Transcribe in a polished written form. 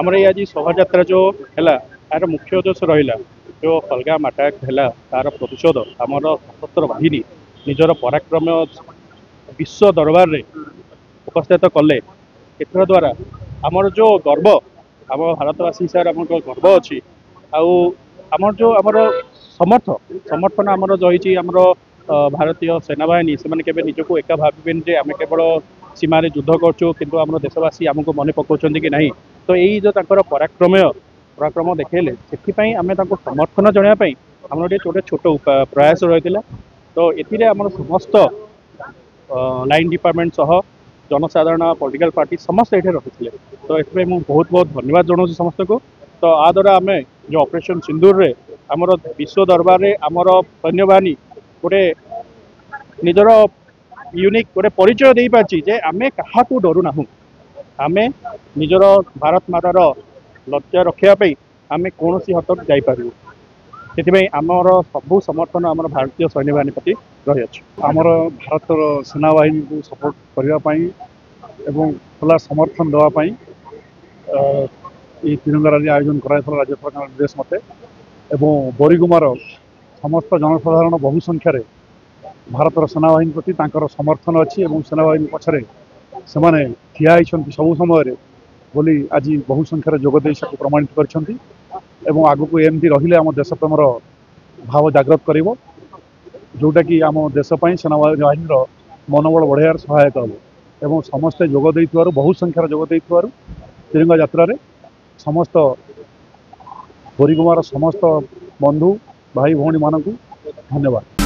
आमर ये आज शोभा जो है यार मुख्य उद्देश्य रहा जो पहलगाम अटैक है तार प्रतिशोध आमर सशस्त्र बाहिनी निजर पराक्रम विश्व दरबार रे उपस्थित कले एथर द्वारा आमर जो गर्व आम भारतवासी हिसाब से आम गर्व अच्छी आमर जो आमर समर्थन आमर रही आमर भारतीय सेनाबाहिनी से निजक एका भावे आम केवल सीमार युद्ध करचु किंतु आम देशवासी आमको मन पकाउछन्ति कि नहीं तो यही जो पराक्रम देखेले से आम समर्थन जनाई आम गोटे छोट प्रयास रही तो ये आम समस्त लाइन डिपार्टमेंट सह जनसाधारण पॉलिटिकल पार्टी समस्त ये रखी तो ये बहुत बहुत धन्यवाद जनाऊँ समस्त को तो आ द्वारा आम जो ऑपरेशन सिंदूर रे आमर विश्व दरबार रे आमर सैन्य बाहिनी गोटे निजर यूनिक गोटे परिचय दे पार्टी जे आमे क्या डरू ना आम निजर भारत मातार लज्जा रखापी आम कौन हद तक जापर से आमर सबू समर्थन आम भारतीय सैन्य बाहिनी प्रति रही अच्छे आमर भारत सेना बाहिनी को सपोर्ट करने खुला समर्थन देवाई ये तिरंगा रैली आयोजन कराई राज्य सरकार निर्देश मते एवं बोरीगुमार समस्त जनसाधारण बहु संख्यार भारत सेना बाहिनी प्रति समर्थन अच्छी सेना बाहिनी पछरे से ठिया सबु समय बोली आज बहु संख्यार जोगदे प्रमाणित कर आग को एमती रही आम देश प्रेमर भाव जागृत कर जोटा कि आम देशपाई सेना बाहिनी मनोबल बढ़ार सहायक हम और समस्ते जोगदे बहु संख्यार जोगदे तिरंगा यात्रा समस्त बोरीगुमार समस्त बंधु भाई भौणी मानक धन्यवाद।